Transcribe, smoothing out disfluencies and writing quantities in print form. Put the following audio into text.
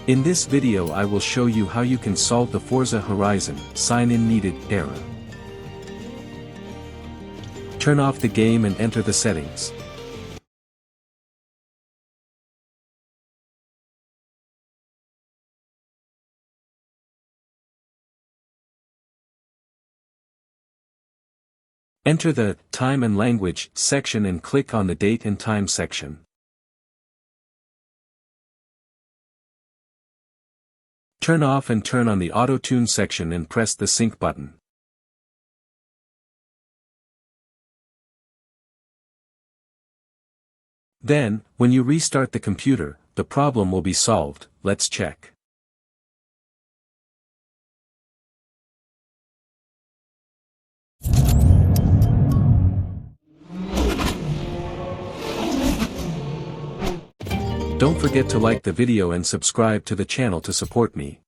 In this video I will show you how you can solve the Forza Horizon sign-in needed error. Turn off the game and enter the settings. Enter the Time and Language section and click on the Date and Time section. Turn off and turn on the Auto-Tune section and press the Sync button. Then, when you restart the computer, the problem will be solved. Let's check. Don't forget to like the video and subscribe to the channel to support me.